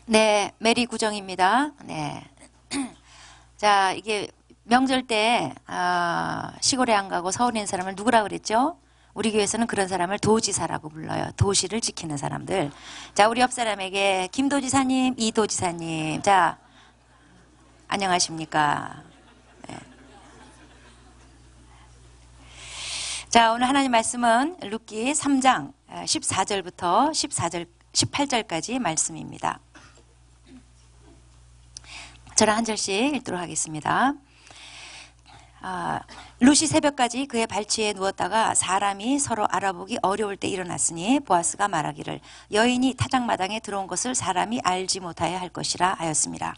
네, 메리 구정입니다. 네. 자, 이게 명절 때 시골에 안 가고 서울에 있는 사람을 누구라 그랬죠? 우리 교회에서는 그런 사람을 도지사라고 불러요. 도시를 지키는 사람들. 자, 우리 옆 사람에게 김도지사님, 이도지사님. 자, 안녕하십니까? 네. 자, 오늘 하나님 말씀은 룻기 3장 14절부터 18절까지 말씀입니다. 저랑 한 절씩 읽도록 하겠습니다. 룻이 새벽까지 그의 발치에 누웠다가 사람이 서로 알아보기 어려울 때 일어났으니 보아스가 말하기를 여인이 타작마당에 들어온 것을 사람이 알지 못하여 할 것이라 하였습니다.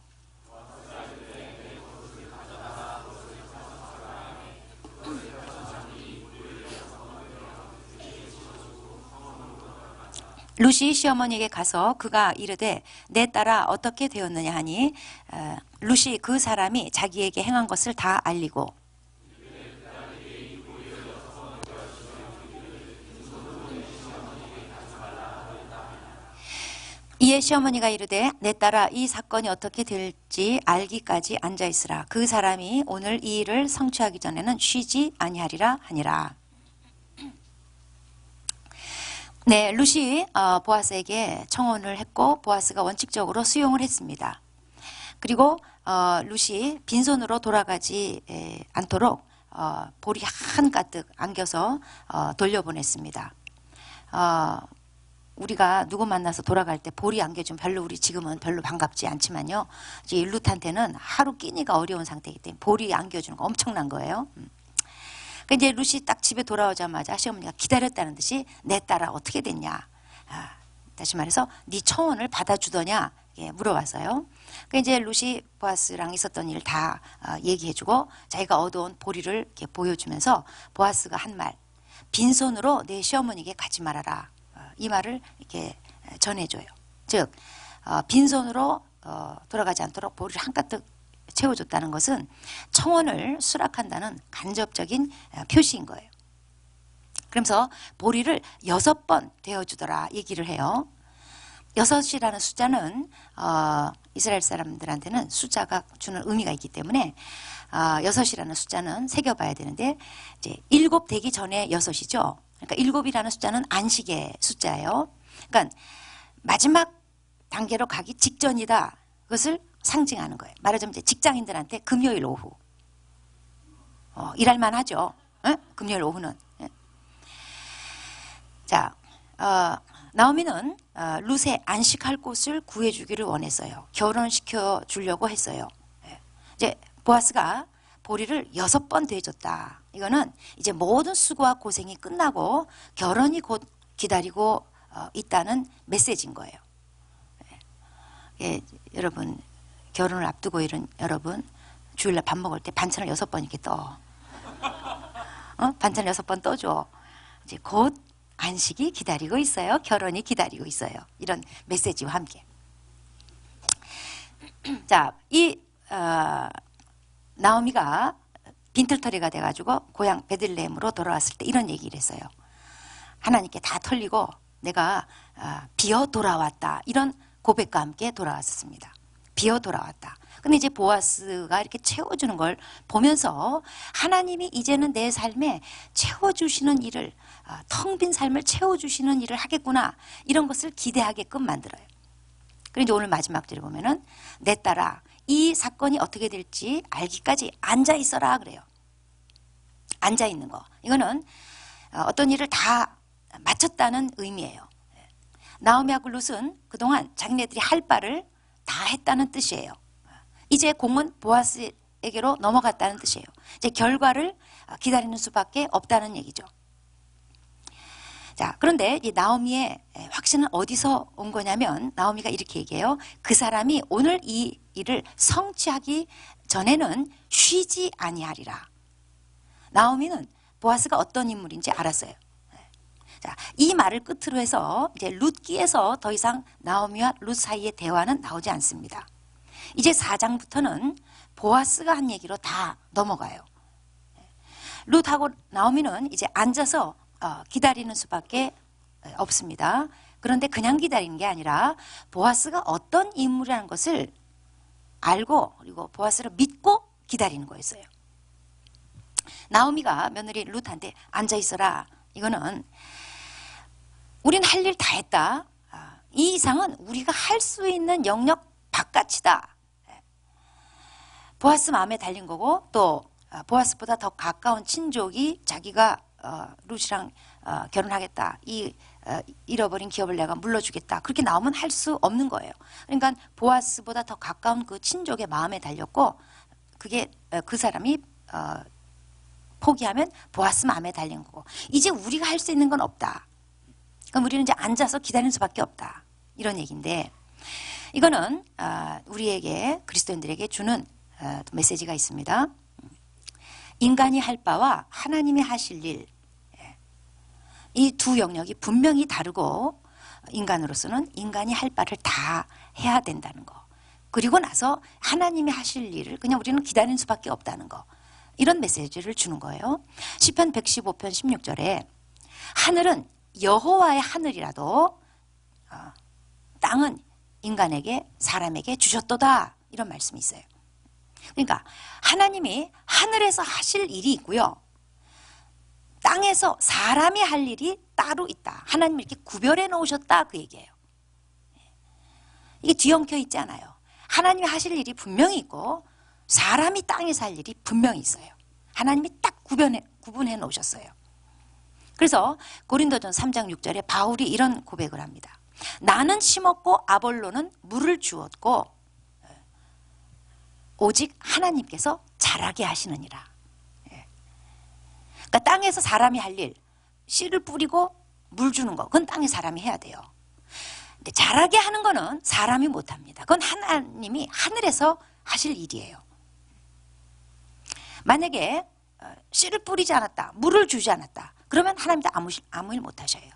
룻이 시어머니에게 가서 그가 이르되 내 딸아 어떻게 되었느냐 하니 룻이 그 사람이 자기에게 행한 것을 다 알리고 이에 시어머니가 이르되 내 딸아 이 사건이 어떻게 될지 알기까지 앉아있으라. 그 사람이 오늘 이 일을 성취하기 전에는 쉬지 아니하리라 하니라. 네, 룻이 보아스에게 청혼을 했고 보아스가 원칙적으로 수용을 했습니다. 그리고 룻이 빈손으로 돌아가지 않도록 볼이 한가득 안겨서 돌려보냈습니다. 우리가 누구 만나서 돌아갈 때 볼이 안겨주면 별로 우리 지금은 별로 반갑지 않지만요. 이제 룻한테는 하루 끼니가 어려운 상태이기 때문에 볼이 안겨주는 거 엄청난 거예요. 이제 룻이 딱 집에 돌아오자마자 시어머니가 기다렸다는 듯이 내 딸아 어떻게 됐냐. 다시 말해서 네 청혼을 받아주더냐 물어봤어요. 이제 룻이 보아스랑 있었던 일 다 얘기해주고 자기가 얻어온 보리를 이렇게 보여주면서 보아스가 한 말 빈손으로 내 시어머니에게 가지 말아라. 이 말을 이렇게 전해줘요. 즉 빈손으로 돌아가지 않도록 보리를 한가득 채워줬다는 것은 청혼을 수락한다는 간접적인 표시인 거예요. 그러면서 보리를 6번 되어주더라 얘기를 해요. 6이라는 숫자는 이스라엘 사람들한테는 숫자가 주는 의미가 있기 때문에 6이라는 숫자는 새겨봐야 되는데 이제 7 되기 전에 6이죠. 그러니까 7이라는 숫자는 안식의 숫자예요. 그러니까 마지막 단계로 가기 직전이다. 그것을 상징하는 거예요. 말하자면 이제 직장인들한테 금요일 오후 일할 만하죠. 금요일 오후는. 자, 나오미는 룻의 안식할 곳을 구해주기를 원했어요. 결혼시켜 주려고 했어요. 이제 보아스가 보리를 6번 대줬다. 이거는 이제 모든 수고와 고생이 끝나고 결혼이 곧 기다리고 있다는 메시지인 거예요. 여러분 결혼을 앞두고 이런 여러분 주일날 밥 먹을 때 반찬을 6번 이렇게 떠. 반찬을 6번 떠줘. 이제 곧 안식이 기다리고 있어요. 결혼이 기다리고 있어요. 이런 메시지와 함께. 자, 이 나오미가 빈털터리가 돼가지고 고향 베들레헴으로 돌아왔을 때 이런 얘기를 했어요. 하나님께 다 털리고 내가 비어 돌아왔다. 이런 고백과 함께 돌아왔습니다. 비어 돌아왔다. 근데 이제 보아스가 이렇게 채워주는 걸 보면서 하나님이 이제는 내 삶에 채워주시는 일을 텅 빈 삶을 채워주시는 일을 하겠구나 이런 것을 기대하게끔 만들어요. 그리고 이제 오늘 마지막 절에 보면은 내 딸아 이 사건이 어떻게 될지 알기까지 앉아 있어라 그래요. 앉아 있는 거 이거는 어떤 일을 다 마쳤다는 의미예요. 나오미하고 룻은 그동안 자기네들이 할 바를 다 했다는 뜻이에요. 이제 공은 보아스에게로 넘어갔다는 뜻이에요. 이제 결과를 기다리는 수밖에 없다는 얘기죠. 자, 그런데 이 나오미의 확신은 어디서 온 거냐면 나오미가 이렇게 얘기해요. 그 사람이 오늘 이 일을 성취하기 전에는 쉬지 아니하리라. 나오미는 보아스가 어떤 인물인지 알았어요. 자, 이 말을 끝으로 해서 이제 룻기에서 더 이상 나오미와 룻 사이의 대화는 나오지 않습니다. 이제 4장부터는 보아스가 한 얘기로 다 넘어가요. 룻하고 나오미는 이제 앉아서 기다리는 수밖에 없습니다. 그런데 그냥 기다리는 게 아니라 보아스가 어떤 인물이라는 것을 알고 그리고 보아스를 믿고 기다리는 거였어요. 나오미가 며느리 룻한테 앉아있어라. 이거는 우린 할 일 다 했다. 이 이상은 우리가 할 수 있는 영역 바깥이다. 보아스 마음에 달린 거고 또 보아스보다 더 가까운 친족이 자기가 룻이랑 결혼하겠다. 이 잃어버린 기업을 내가 물러주겠다. 그렇게 나오면 할 수 없는 거예요. 그러니까 보아스보다 더 가까운 그 친족의 마음에 달렸고 그게 그 사람이 포기하면 보아스 마음에 달린 거고 이제 우리가 할 수 있는 건 없다. 그럼 우리는 이제 앉아서 기다리는 수밖에 없다. 이런 얘기인데 이거는 우리에게 그리스도인들에게 주는 메시지가 있습니다. 인간이 할 바와 하나님이 하실 일 이 두 영역이 분명히 다르고 인간으로서는 인간이 할 바를 다 해야 된다는 거 그리고 나서 하나님이 하실 일을 그냥 우리는 기다리는 수밖에 없다는 거 이런 메시지를 주는 거예요. 시편 115편 16절에 하늘은 여호와의 하늘이라도 땅은 인간에게 사람에게 주셨도다 이런 말씀이 있어요. 그러니까 하나님이 하늘에서 하실 일이 있고요. 땅에서 사람이 할 일이 따로 있다. 하나님이 이렇게 구별해 놓으셨다 그 얘기예요. 이게 뒤엉켜 있지 않아요. 하나님이 하실 일이 분명히 있고 사람이 땅에서 할 일이 분명히 있어요. 하나님이 딱 구분해 놓으셨어요. 그래서 고린도전서 3장 6절에 바울이 이런 고백을 합니다. 나는 심었고 아볼로는 물을 주었고 오직 하나님께서 자라게 하시느니라. 그러니까 땅에서 사람이 할 일, 씨를 뿌리고 물 주는 거, 그건 땅에 사람이 해야 돼요. 근데 자라게 하는 거는 사람이 못합니다. 그건 하나님이 하늘에서 하실 일이에요. 만약에 씨를 뿌리지 않았다, 물을 주지 않았다, 그러면 하나님도 아무 일 못 하셔요.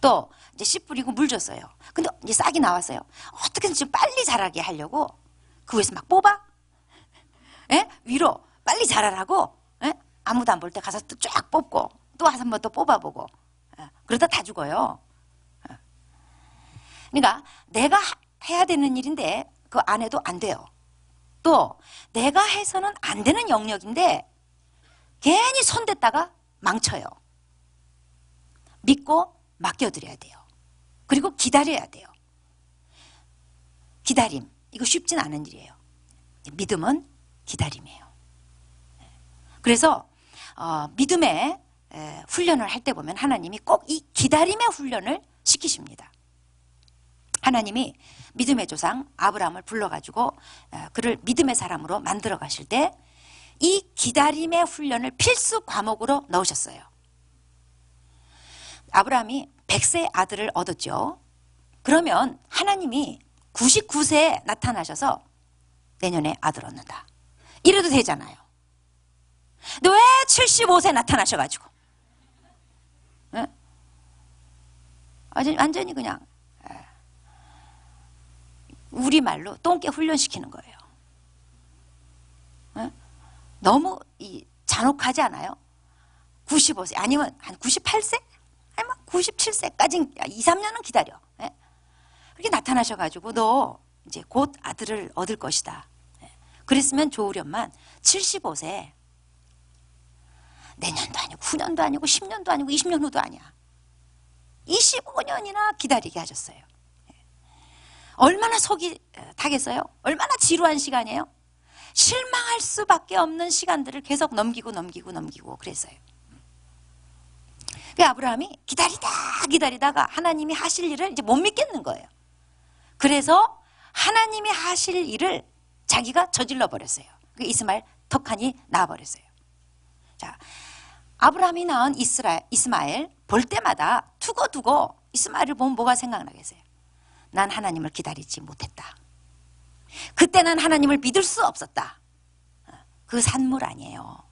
또 이제 씨 뿌리고 물 줬어요. 근데 이제 싹이 나왔어요. 어떻게든 좀 빨리 자라게 하려고 그 위에서 막 뽑아? 예? 위로 빨리 자라라고? 예? 아무도 안 볼 때 가서 또 쫙 뽑고 또 한 번 또 뽑아보고 그러다 다 죽어요. 그러니까 내가 해야 되는 일인데 그거 안 해도 안 돼요. 또 내가 해서는 안 되는 영역인데 괜히 손댔다가 망쳐요. 믿고 맡겨드려야 돼요. 그리고 기다려야 돼요. 기다림 이거 쉽진 않은 일이에요. 믿음은 기다림이에요. 그래서 믿음의 훈련을 할 때 보면 하나님이 꼭 이 기다림의 훈련을 시키십니다. 하나님이 믿음의 조상 아브라함을 불러가지고 그를 믿음의 사람으로 만들어 가실 때 이 기다림의 훈련을 필수 과목으로 넣으셨어요. 아브라함이 100세 아들을 얻었죠. 그러면 하나님이 99세에 나타나셔서 내년에 아들 얻는다. 이래도 되잖아요. 근데 왜 75세 나타나셔가지고 네? 완전히 그냥 우리말로 똥개 훈련시키는 거예요. 네? 너무 잔혹하지 않아요? 95세 아니면 한 98세? 아니면 97세까지 2, 3년은 기다려. 네? 그렇게 나타나셔가지고 너 이제 곧 아들을 얻을 것이다. 네? 그랬으면 좋으련만 75세 내년도 아니고 9년도 아니고 10년도 아니고 20년 후도 아니야. 25년이나 기다리게 하셨어요. 얼마나 속이 타겠어요? 얼마나 지루한 시간이에요? 실망할 수밖에 없는 시간들을 계속 넘기고 그랬어요. 그 아브라함이 기다리다가 하나님이 하실 일을 이제 못 믿겠는 거예요. 그래서 하나님이 하실 일을 자기가 저질러 버렸어요. 그 이스마엘 턱하니 낳아버렸어요. 자, 아브라함이 낳은 이스마엘 볼 때마다 두고두고 이스마엘을 보면 뭐가 생각나겠어요? 난 하나님을 기다리지 못했다. 그때 난 하나님을 믿을 수 없었다. 그 산물 아니에요.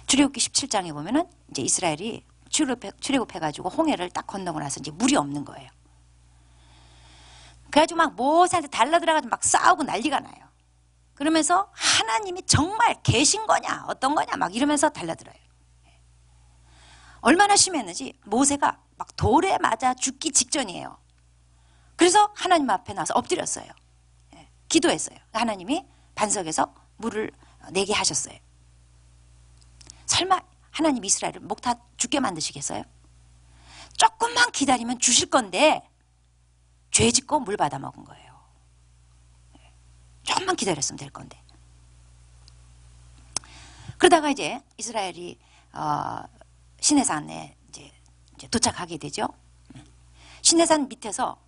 출애굽기 17장에 보면은 이제 이스라엘이 출애굽해가지고 홍해를 딱 건너고 나서 이제 물이 없는 거예요. 그래가지고 막 모세한테 달라들어가지고 막 싸우고 난리가 나요. 그러면서 하나님이 정말 계신 거냐 어떤 거냐 막 이러면서 달라들어요. 얼마나 심했는지 모세가 막 돌에 맞아 죽기 직전이에요. 그래서 하나님 앞에 나서 엎드렸어요. 기도했어요. 하나님이 반석에서 물을 내게 하셨어요. 설마 하나님 이스라엘을 목 다 죽게 만드시겠어요? 조금만 기다리면 주실 건데 죄 짓고 물 받아 먹은 거예요. 조금만 기다렸으면 될 건데. 그러다가 이제 이스라엘이 시내산에 이제 도착하게 되죠. 시내산 밑에서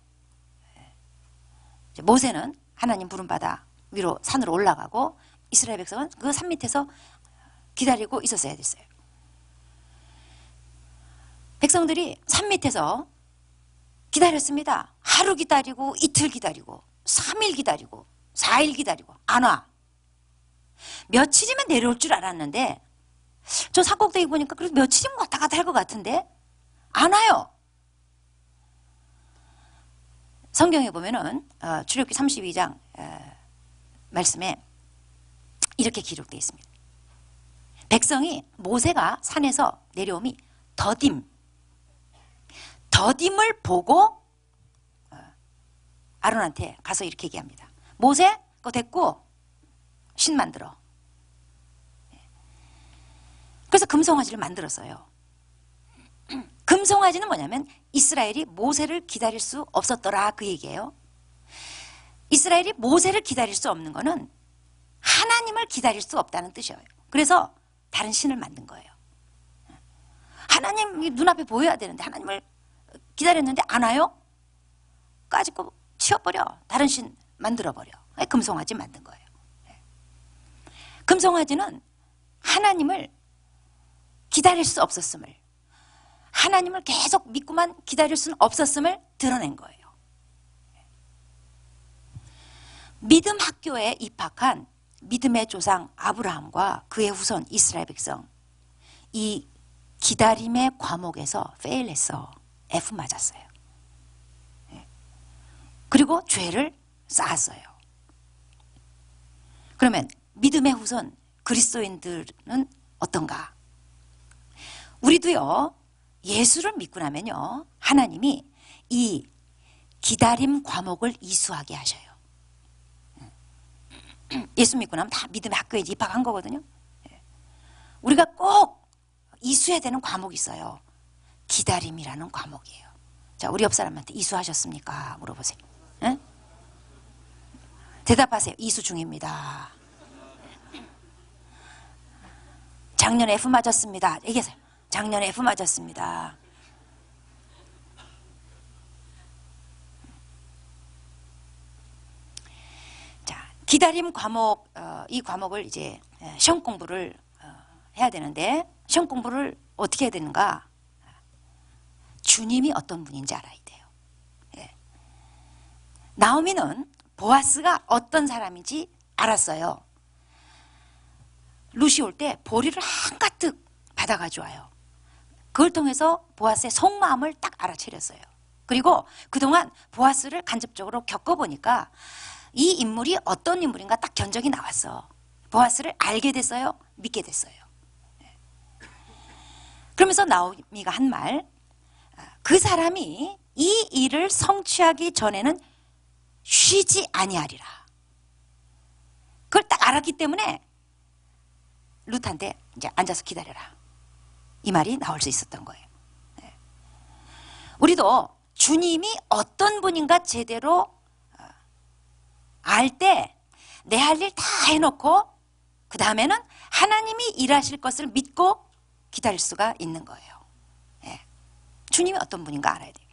모세는 하나님 부름받아 위로 산으로 올라가고 이스라엘 백성은 그 산 밑에서 기다리고 있었어야 됐어요. 백성들이 산 밑에서 기다렸습니다. 하루 기다리고 이틀 기다리고 3일 기다리고 4일 기다리고 안 와. 며칠이면 내려올 줄 알았는데 저 산꼭대기 보니까 그래도 며칠이면 왔다 갔다 할 것 같은데 안 와요. 성경에 보면은 출애굽기 32장 말씀에 이렇게 기록되어 있습니다. 백성이 모세가 산에서 내려옴이 더딤을 보고 아론한테 가서 이렇게 얘기합니다. 모세 그거 됐고 신 만들어. 그래서 금송아지를 만들었어요. 금송아지는 뭐냐면 이스라엘이 모세를 기다릴 수 없었더라 그 얘기예요. 이스라엘이 모세를 기다릴 수 없는 거는 하나님을 기다릴 수 없다는 뜻이에요. 그래서 다른 신을 만든 거예요. 하나님 눈앞에 보여야 되는데 하나님을 기다렸는데 안 와요? 까짓거 치워버려. 다른 신 만들어버려. 금송아지 만든 거예요. 금송아지는 하나님을 기다릴 수 없었음을, 하나님을 계속 믿고만 기다릴 수는 없었음을 드러낸 거예요. 믿음 학교에 입학한 믿음의 조상 아브라함과 그의 후손 이스라엘 백성, 이 기다림의 과목에서 페일했어. F 맞았어요. 그리고 죄를 쌓았어요. 그러면 믿음의 후손 그리스도인들은 어떤가? 우리도요, 예수를 믿고 나면요, 하나님이 이 기다림 과목을 이수하게 하셔요. 예수 믿고 나면 다 믿음의 학교에 입학한 거거든요. 우리가 꼭 이수해야 되는 과목이 있어요. 기다림이라는 과목이에요. 자, 우리 옆 사람한테 이수하셨습니까? 물어보세요. 에? 대답하세요. 이수 중입니다. 작년에 F 맞았습니다. 얘기하세요. 작년에 F 맞았습니다. 자, 기다림 과목, 이 과목을 이제 시험 공부를 해야 되는데 시험 공부를 어떻게 해야 되는가? 주님이 어떤 분인지 알아야 돼요. 예. 나오미는 보아스가 어떤 사람인지 알았어요. 룻이 올 때 보리를 한가득 받아가지고 와요. 그걸 통해서 보아스의 속마음을 딱 알아차렸어요. 그리고 그동안 보아스를 간접적으로 겪어보니까 이 인물이 어떤 인물인가 딱 견적이 나왔어. 보아스를 알게 됐어요. 믿게 됐어요. 그러면서 나오미가 한 말, 그 사람이 이 일을 성취하기 전에는 쉬지 아니하리라. 그걸 딱 알았기 때문에 룻한테 이제 앉아서 기다려라. 이 말이 나올 수 있었던 거예요. 우리도 주님이 어떤 분인가 제대로 알 때 내 할 일 다 해놓고 그 다음에는 하나님이 일하실 것을 믿고 기다릴 수가 있는 거예요. 주님이 어떤 분인가 알아야 돼요.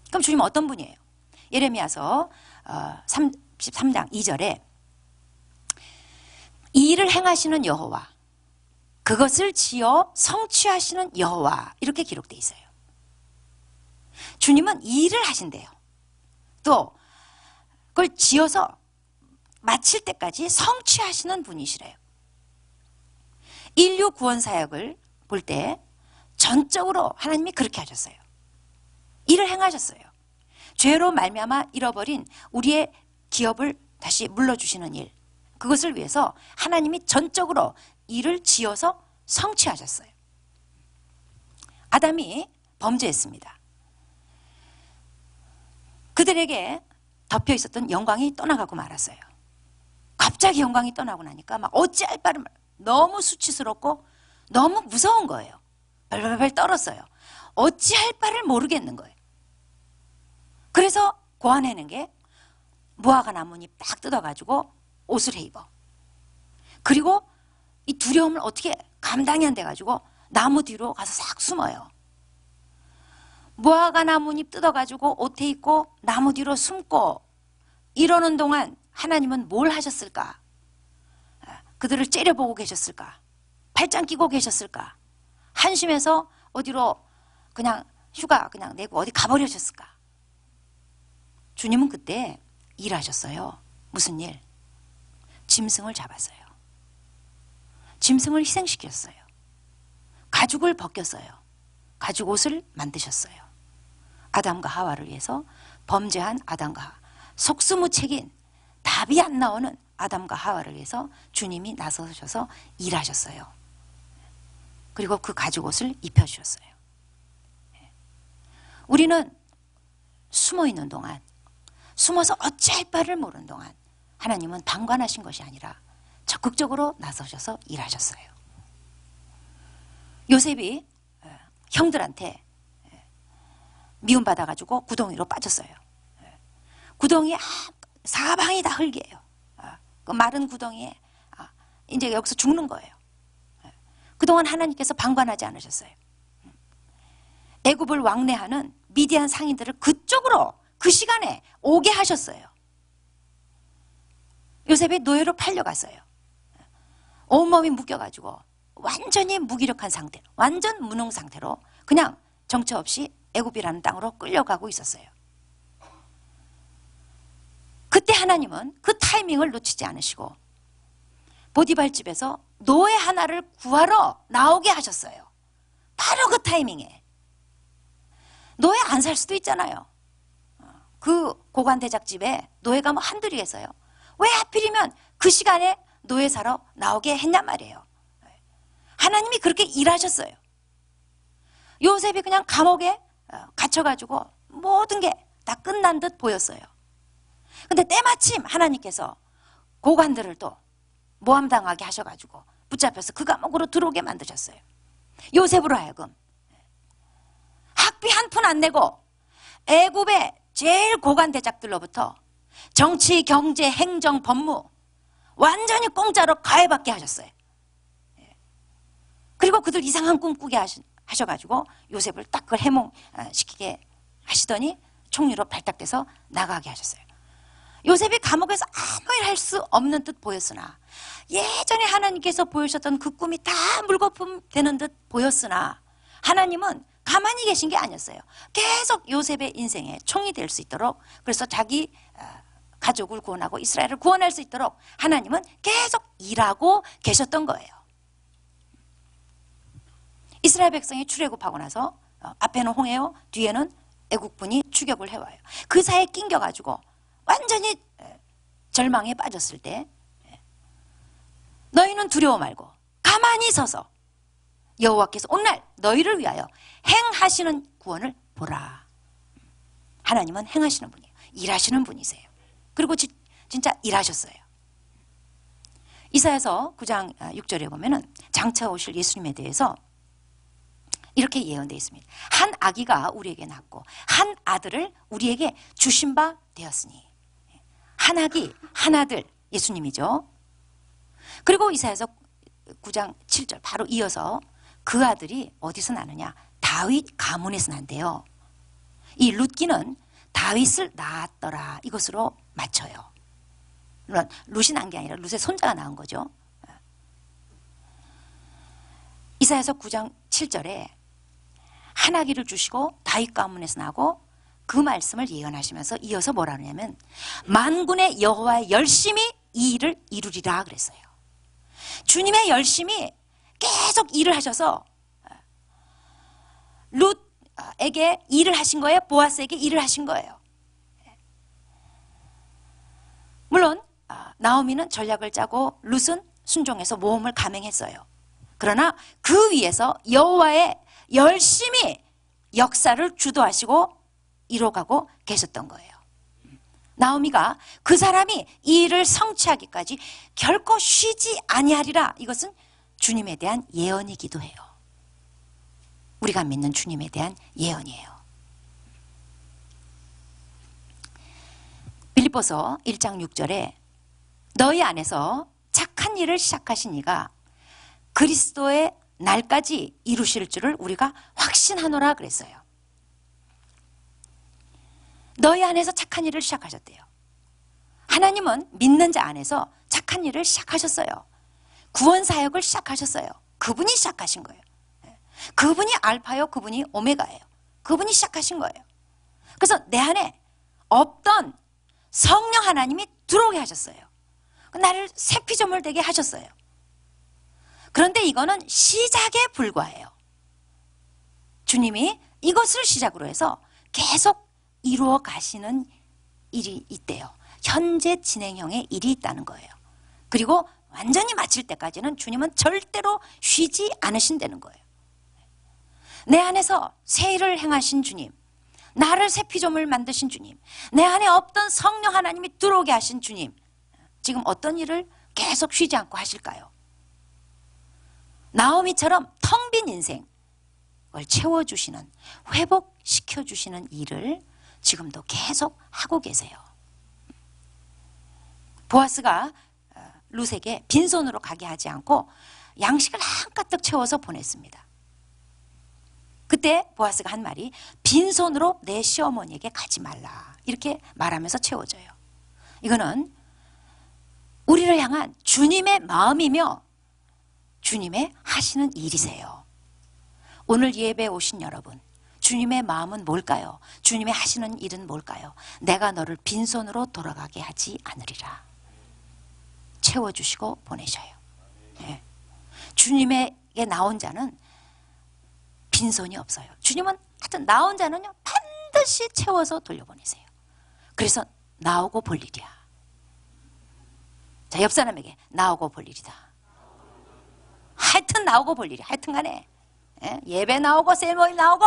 그럼 주님은 어떤 분이에요? 예레미야서 33장 2절에 이 일을 행하시는 여호와, 그것을 지어 성취하시는 여호와, 이렇게 기록되어 있어요. 주님은 이 일을 하신대요. 또 그걸 지어서 마칠 때까지 성취하시는 분이시래요. 인류 구원 사역을 볼 때 전적으로 하나님이 그렇게 하셨어요. 일을 행하셨어요. 죄로 말미암아 잃어버린 우리의 기업을 다시 물러주시는 일, 그것을 위해서 하나님이 전적으로 일을 지어서 성취하셨어요. 아담이 범죄했습니다. 그들에게 덮여 있었던 영광이 떠나가고 말았어요. 갑자기 영광이 떠나고 나니까 막 어찌할 바를 너무 수치스럽고 너무 무서운 거예요. 벌벌벌 떨었어요. 어찌할 바를 모르겠는 거예요. 그래서 고안해낸 게 무화과 나뭇잎 딱 뜯어가지고 옷을 해 입어. 그리고 이 두려움을 어떻게 감당이 안 돼가지고 나무 뒤로 가서 싹 숨어요. 무화과 나뭇잎 뜯어가지고 옷에 입고 나무 뒤로 숨고 이러는 동안 하나님은 뭘 하셨을까? 그들을 째려보고 계셨을까? 팔짱 끼고 계셨을까? 한심해서 어디로 그냥 휴가 그냥 내고 어디 가버리셨을까? 주님은 그때 일하셨어요. 무슨 일? 짐승을 잡았어요. 짐승을 희생시켰어요. 가죽을 벗겼어요. 가죽 옷을 만드셨어요. 아담과 하와를 위해서 범죄한 아담과 하와, 속수무책인 답이 안 나오는 아담과 하와를 위해서 주님이 나서셔서 일하셨어요. 그리고 그 가죽 옷을 입혀주셨어요. 우리는 숨어있는 동안, 숨어서 어찌할 바를 모르는 동안 하나님은 방관하신 것이 아니라 적극적으로 나서셔서 일하셨어요. 요셉이 형들한테 미움받아가지고 구덩이로 빠졌어요. 구덩이에 사방이 다 흙이에요. 그 마른 구덩이에 이제 여기서 죽는 거예요. 그동안 하나님께서 방관하지 않으셨어요. 애굽을 왕래하는 미디안 상인들을 그쪽으로 그 시간에 오게 하셨어요. 요셉이 노예로 팔려갔어요. 온몸이 묶여가지고 완전히 무기력한 상태로, 완전 무능 상태로 그냥 정처 없이 애굽이라는 땅으로 끌려가고 있었어요. 그때 하나님은 그 타이밍을 놓치지 않으시고 보디발 집에서 노예 하나를 구하러 나오게 하셨어요. 바로 그 타이밍에. 노예 안 살 수도 있잖아요. 그 고관대작 집에 노예가 뭐 한둘이겠어요. 왜 하필이면 그 시간에 노예 사러 나오게 했냔 말이에요. 하나님이 그렇게 일하셨어요. 요셉이 그냥 감옥에 갇혀가지고 모든 게 다 끝난 듯 보였어요. 근데 때마침 하나님께서 고관들을 또 모함당하게 하셔가지고 붙잡혀서 그 감옥으로 들어오게 만드셨어요. 요셉으로 하여금 학비 한 푼 안 내고 애굽의 제일 고관 대작들로부터 정치, 경제, 행정, 법무 완전히 공짜로 가해받게 하셨어요. 그리고 그들 이상한 꿈 꾸게 하셔가지고 요셉을 딱 그걸 해몽시키게 하시더니 총리로 발탁돼서 나가게 하셨어요. 요셉이 감옥에서 아무 일 할 수 없는 듯 보였으나 예전에 하나님께서 보여주셨던 그 꿈이 다 물거품 되는 듯 보였으나 하나님은 가만히 계신 게 아니었어요. 계속 요셉의 인생에 총이 될 수 있도록, 그래서 자기 가족을 구원하고 이스라엘을 구원할 수 있도록 하나님은 계속 일하고 계셨던 거예요. 이스라엘 백성이 출애굽하고 나서 앞에는 홍해요, 뒤에는 애국군이 추격을 해와요. 그 사이에 낑겨가지고 완전히 절망에 빠졌을 때 너희는 두려워 말고 가만히 서서 여호와께서 오늘 너희를 위하여 행하시는 구원을 보라. 하나님은 행하시는 분이에요. 일하시는 분이세요. 그리고 진짜 일하셨어요. 이사야서 9장 6절에 보면은 장차 오실 예수님에 대해서 이렇게 예언되어 있습니다. 한 아기가 우리에게 낳고 한 아들을 우리에게 주신 바 되었으니. 한 아기, 한 아들, 예수님이죠. 그리고 이사야서 9장 7절 바로 이어서 그 아들이 어디서 나느냐? 다윗 가문에서 난대요. 이 룻기는 다윗을 낳았더라 이것으로 맞춰요. 물론 룻이 난 게 아니라 룻의 손자가 낳은 거죠. 이사야서 9장 7절에 한 아기를 주시고 다윗 가문에서 나고 그 말씀을 예언하시면서 이어서 뭐라 하냐면 만군의 여호와의 열심히 이 일을 이루리라 그랬어요. 주님의 열심히 계속 일을 하셔서 룻에게 일을 하신 거예요? 보아스에게 일을 하신 거예요? 물론 나오미는 전략을 짜고 룻은 순종해서 모험을 감행했어요. 그러나 그 위에서 여호와의 열심히 역사를 주도하시고 이뤄가고 계셨던 거예요. 나오미가 그 사람이 이 일을 성취하기까지 결코 쉬지 아니하리라. 이것은 주님에 대한 예언이기도 해요. 우리가 믿는 주님에 대한 예언이에요. 빌립보서 1장 6절에 너희 안에서 착한 일을 시작하신 이가 그리스도의 날까지 이루실 줄을 우리가 확신하노라 그랬어요. 너희 안에서 착한 일을 시작하셨대요. 하나님은 믿는 자 안에서 착한 일을 시작하셨어요. 구원 사역을 시작하셨어요. 그분이 시작하신 거예요. 그분이 알파요, 그분이 오메가예요. 그분이 시작하신 거예요. 그래서 내 안에 없던 성령 하나님이 들어오게 하셨어요. 나를 새 피조물 되게 하셨어요. 그런데 이거는 시작에 불과해요. 주님이 이것을 시작으로 해서 계속 이루어 가시는 일이 있대요. 현재 진행형의 일이 있다는 거예요. 그리고 완전히 마칠 때까지는 주님은 절대로 쉬지 않으신다는 거예요. 내 안에서 새 일을 행하신 주님, 나를 새 피조물 만드신 주님, 내 안에 없던 성령 하나님이 들어오게 하신 주님, 지금 어떤 일을 계속 쉬지 않고 하실까요? 나오미처럼 텅 빈 인생을 채워주시는, 회복시켜주시는 일을 지금도 계속 하고 계세요. 보아스가 룻에게 빈손으로 가게 하지 않고 양식을 한가득 채워서 보냈습니다. 그때 보아스가 한 말이 빈손으로 내 시어머니에게 가지 말라 이렇게 말하면서 채워져요. 이거는 우리를 향한 주님의 마음이며 주님의 하시는 일이세요. 오늘 예배에 오신 여러분, 주님의 마음은 뭘까요? 주님의 하시는 일은 뭘까요? 내가 너를 빈손으로 돌아가게 하지 않으리라. 채워주시고 보내셔요. 네. 주님에게 나온 자는 빈손이 없어요. 주님은 하여튼 나온 자는요 반드시 채워서 돌려보내세요. 그래서 나오고 볼 일이야. 자, 옆 사람에게 나오고 볼 일이다. 하여튼 나오고 볼 일이야. 하여튼 간에 예배 나오고 셀모임 나오고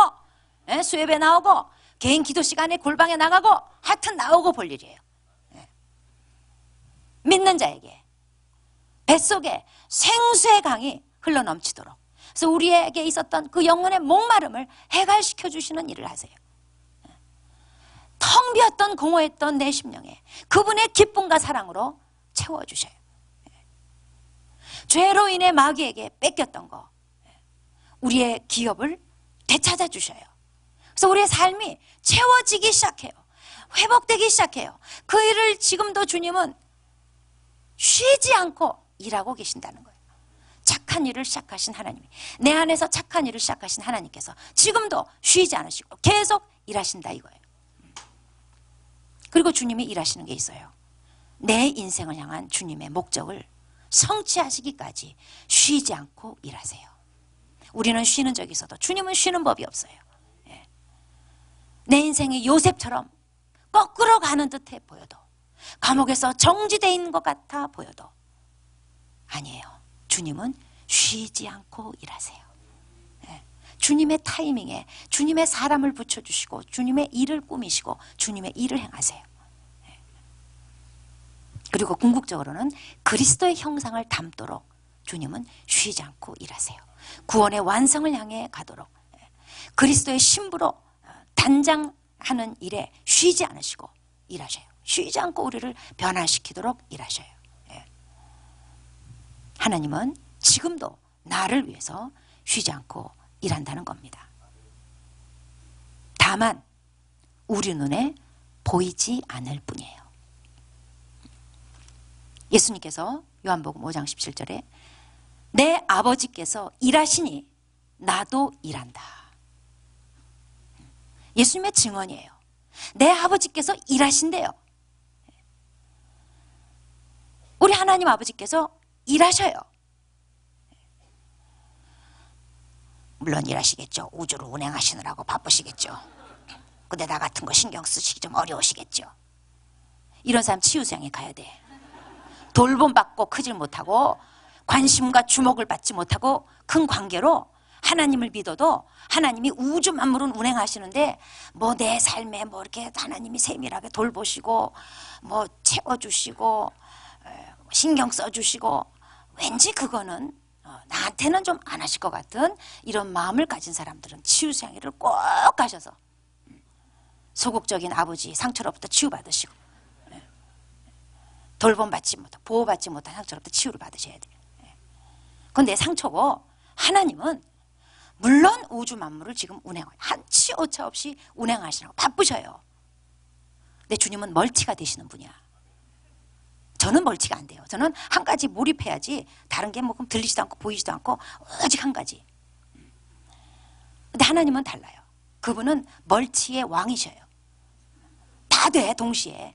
수예배 나오고 개인 기도 시간에 골방에 나가고 하여튼 나오고 볼 일이에요. 믿는 자에게 뱃속에 생수의 강이 흘러넘치도록, 그래서 우리에게 있었던 그 영혼의 목마름을 해갈시켜 주시는 일을 하세요. 텅 비었던 공허했던 내 심령에 그분의 기쁨과 사랑으로 채워주셔요. 죄로 인해 마귀에게 뺏겼던 거, 우리의 기업을 되찾아 주셔요. 그래서 우리의 삶이 채워지기 시작해요. 회복되기 시작해요. 그 일을 지금도 주님은 쉬지 않고 일하고 계신다는 거예요. 착한 일을 시작하신 하나님이, 내 안에서 착한 일을 시작하신 하나님께서 지금도 쉬지 않으시고 계속 일하신다 이거예요. 그리고 주님이 일하시는 게 있어요. 내 인생을 향한 주님의 목적을 성취하시기까지 쉬지 않고 일하세요. 우리는 쉬는 적이 있어도 주님은 쉬는 법이 없어요. 내 인생이 요셉처럼 거꾸로 가는 듯해 보여도, 감옥에서 정지되어 있는 것 같아 보여도 아니에요. 주님은 쉬지 않고 일하세요. 주님의 타이밍에 주님의 사람을 붙여주시고 주님의 일을 꾸미시고 주님의 일을 행하세요. 그리고 궁극적으로는 그리스도의 형상을 담도록 주님은 쉬지 않고 일하세요. 구원의 완성을 향해 가도록 그리스도의 신부로 단장하는 일에 쉬지 않으시고 일하셔요. 쉬지 않고 우리를 변화시키도록 일하셔요. 하나님은 지금도 나를 위해서 쉬지 않고 일한다는 겁니다. 다만 우리 눈에 보이지 않을 뿐이에요. 예수님께서 요한복음 5장 17절에 내 아버지께서 일하시니 나도 일한다. 예수님의 증언이에요. 내 아버지께서 일하신대요. 우리 하나님 아버지께서 일하셔요. 물론 일하시겠죠. 우주를 운행하시느라고 바쁘시겠죠. 근데 나 같은 거 신경 쓰시기 좀 어려우시겠죠. 이런 사람 치유수양에 가야 돼. 돌봄받고 크질 못하고 관심과 주목을 받지 못하고 큰 관계로 하나님을 믿어도 하나님이 우주 만물은 운행하시는데 뭐 내 삶에 뭐 이렇게 하나님이 세밀하게 돌보시고 뭐 채워주시고 신경 써주시고 왠지 그거는 나한테는 좀 안 하실 것 같은 이런 마음을 가진 사람들은 치유생활을 꼭 가셔서 소극적인 아버지 상처로부터 치유받으시고 돌봄받지 못한 보호받지 못한 상처로부터 치유를 받으셔야 돼요. 그건 내 상처고 하나님은 물론 우주 만물을 지금 운행하고 한치 오차 없이 운행하시라고 바쁘셔요. 내 주님은 멀티가 되시는 분이야. 저는 멀티가 안 돼요. 저는 한 가지 몰입해야지 다른 게 뭐 들리지도 않고 보이지도 않고 오직 한 가지. 근데 하나님은 달라요. 그분은 멀티의 왕이셔요. 다 돼 동시에.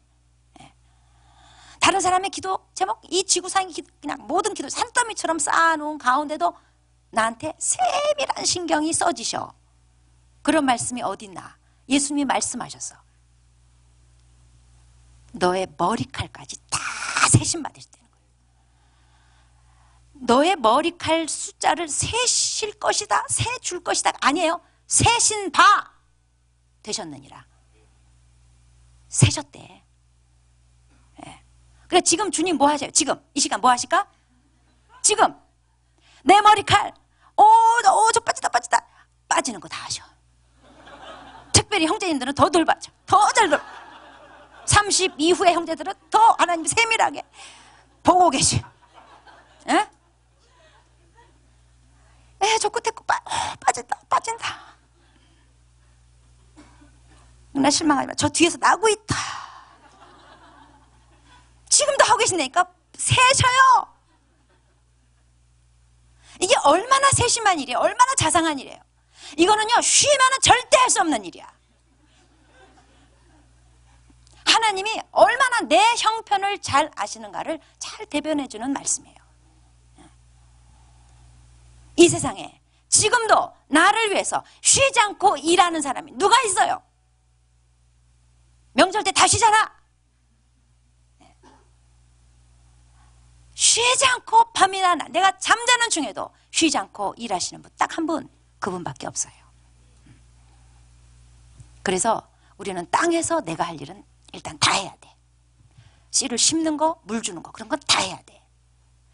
다른 사람의 기도 제목 이 지구상의 기도, 그냥 모든 기도 산더미처럼 쌓아놓은 가운데도 나한테 세밀한 신경이 써지셔. 그런 말씀이 어딨나. 예수님이 말씀하셨어. 너의 머리칼까지 다 세신 받으셨다는 거예요. 너의 머리칼 숫자를 세실 것이다 세줄 것이다 아니에요. 세신 바 되셨느니라. 세셨대. 그래 지금 주님 뭐 하세요? 지금 이 시간 뭐 하실까? 지금 내 머리칼 저 빠지다 빠지는 거 다 하셔. 특별히 형제님들은 더 돌봐줘. 더 잘 돌. 30 이후의 형제들은 더 하나님 세밀하게 보고 계시. 저 끝에 거 빠진다. 나 실망하지 마. 저 뒤에서 나고 있다. 지금도 하고 계신다니까 세셔요. 이게 얼마나 세심한 일이에요. 얼마나 자상한 일이에요. 이거는요 쉬면은 절대 할 수 없는 일이야. 하나님이 얼마나 내 형편을 잘 아시는가를 잘 대변해주는 말씀이에요. 이 세상에 지금도 나를 위해서 쉬지 않고 일하는 사람이 누가 있어요? 명절 때 다 쉬잖아. 쉬지 않고 밤이나 낮 내가 잠자는 중에도 쉬지 않고 일하시는 분 딱 한 분 그분밖에 없어요. 그래서 우리는 땅에서 내가 할 일은 일단 다 해야 돼. 씨를 심는 거, 물 주는 거 그런 건 다 해야 돼.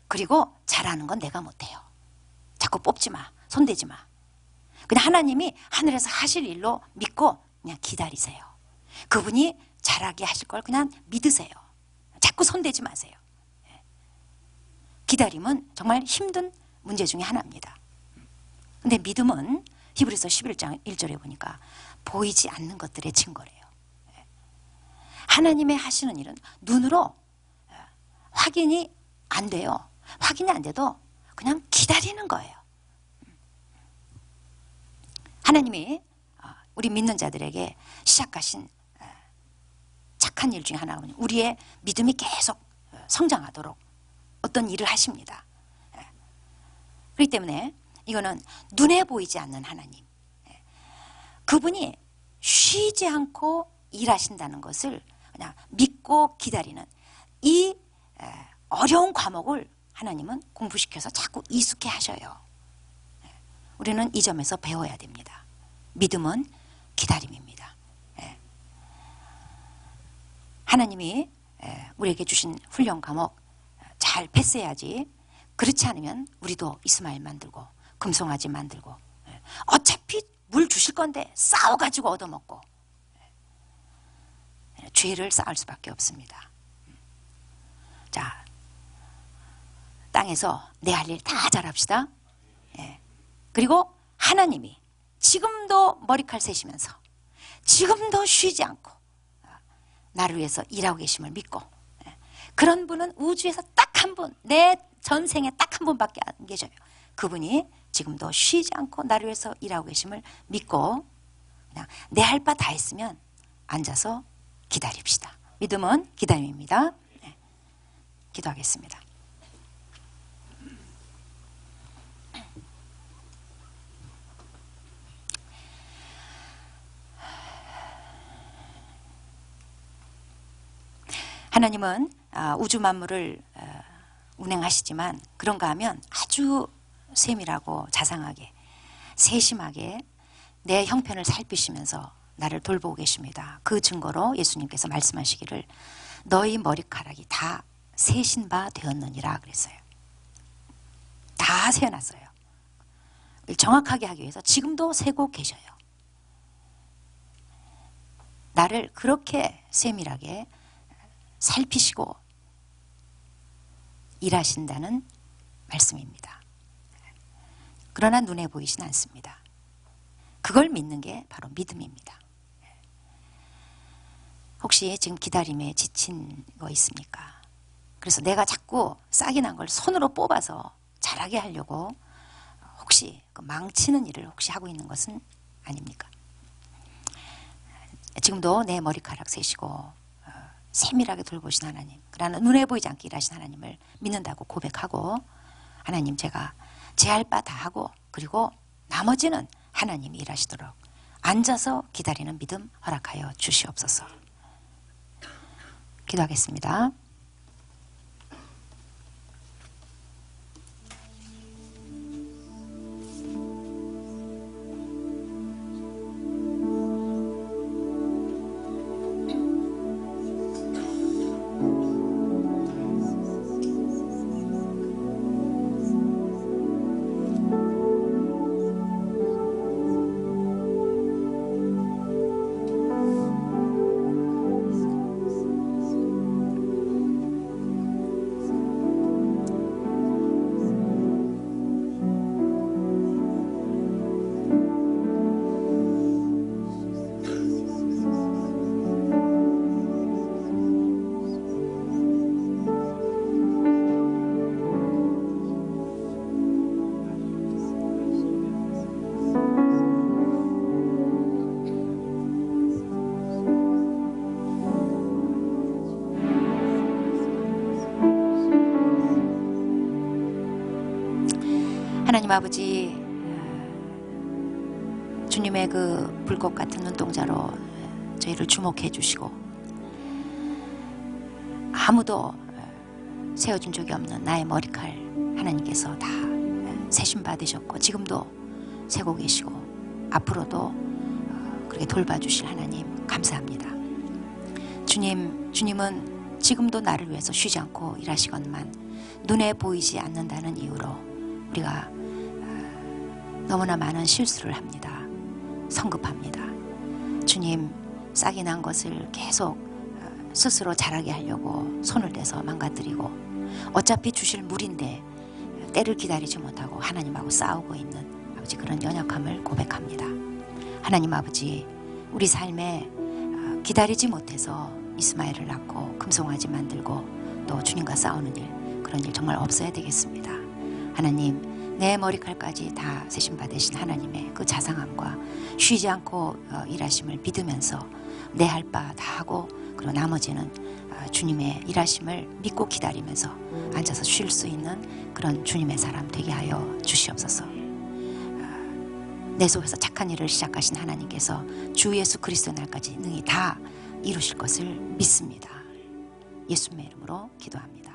그리고 잘하는 건 내가 못해요. 자꾸 뽑지 마. 손대지 마. 그냥 하나님이 하늘에서 하실 일로 믿고 그냥 기다리세요. 그분이 잘하게 하실 걸 그냥 믿으세요. 자꾸 손대지 마세요. 기다림은 정말 힘든 문제 중에 하나입니다. 근데 믿음은 히브리서 11장 1절에 보니까 보이지 않는 것들의 증거래요. 하나님의 하시는 일은 눈으로 확인이 안 돼요. 확인이 안 돼도 그냥 기다리는 거예요. 하나님이 우리 믿는 자들에게 시작하신 착한 일 중에 하나는 우리의 믿음이 계속 성장하도록 어떤 일을 하십니다. 그렇기 때문에 이거는 눈에 보이지 않는 하나님, 그분이 쉬지 않고 일하신다는 것을 그냥 믿고 기다리는 이 어려운 과목을 하나님은 공부시켜서 자꾸 익숙해 하셔요. 우리는 이 점에서 배워야 됩니다. 믿음은 기다림입니다. 하나님이 우리에게 주신 훈련 과목 잘 패스해야지. 그렇지 않으면 우리도 이스마엘 만들고 금송아지 만들고 어차피 물 주실 건데 싸워가지고 얻어먹고 죄를 쌓을 수밖에 없습니다. 자, 땅에서 내 할 일 다 잘합시다. 그리고 하나님이 지금도 머리칼 세시면서 지금도 쉬지 않고 나를 위해서 일하고 계심을 믿고, 그런 분은 우주에서 딱 한 분, 내 전생에 딱 한 분밖에 안 계셔요. 그분이 지금도 쉬지 않고 나를 위해서 일하고 계심을 믿고 그냥 내 할 바 다 했으면 앉아서 기다립시다. 믿음은 기다림입니다. 기도하겠습니다. 하나님은 우주 만물을 운행하시지만 그런가 하면 아주 세밀하고 자상하게 세심하게 내 형편을 살피시면서 나를 돌보고 계십니다. 그 증거로 예수님께서 말씀하시기를 너희 머리카락이 다 세신 바 되었느니라 그랬어요. 다 세어났어요. 정확하게 하기 위해서 지금도 세고 계셔요. 나를 그렇게 세밀하게 살피시고 일하신다는 말씀입니다. 그러나 눈에 보이진 않습니다. 그걸 믿는 게 바로 믿음입니다. 혹시 지금 기다림에 지친 거 있습니까? 그래서 내가 자꾸 싹이 난 걸 손으로 뽑아서 자라게 하려고 혹시 그 망치는 일을 혹시 하고 있는 것은 아닙니까? 지금도 내 머리카락 세시고 세밀하게 돌보신 하나님, 그러나 눈에 보이지 않게 일하신 하나님을 믿는다고 고백하고 하나님 제가 제 할 바 다 하고 그리고 나머지는 하나님이 일하시도록 앉아서 기다리는 믿음 허락하여 주시옵소서. 기도하겠습니다. 하나님 아버지, 주님의 그 불꽃 같은 눈동자로 저희를 주목해 주시고 아무도 세워준 적이 없는 나의 머리칼 하나님께서 다 세심 받으셨고 지금도 세고 계시고 앞으로도 그렇게 돌봐주실 하나님 감사합니다. 주님은 지금도 나를 위해서 쉬지 않고 일하시건만 눈에 보이지 않는다는 이유로 우리가 너무나 많은 실수를 합니다. 성급합니다. 주님, 싹이 난 것을 계속 스스로 자라게 하려고 손을 대서 망가뜨리고 어차피 주실 물인데 때를 기다리지 못하고 하나님하고 싸우고 있는 아버지 그런 연약함을 고백합니다. 하나님 아버지, 우리 삶에 기다리지 못해서 이스마엘을 낳고 금송아지 만들고 또 주님과 싸우는 일, 그런 일 정말 없어야 되겠습니다. 하나님, 내 머리칼까지 다 세심 받으신 하나님의 그 자상함과 쉬지 않고 일하심을 믿으면서 내 할 바 다 하고 그리고 나머지는 주님의 일하심을 믿고 기다리면서 앉아서 쉴 수 있는 그런 주님의 사람 되게 하여 주시옵소서. 내 속에서 착한 일을 시작하신 하나님께서 주 예수 그리스도 날까지 능히 다 이루실 것을 믿습니다. 예수님의 이름으로 기도합니다.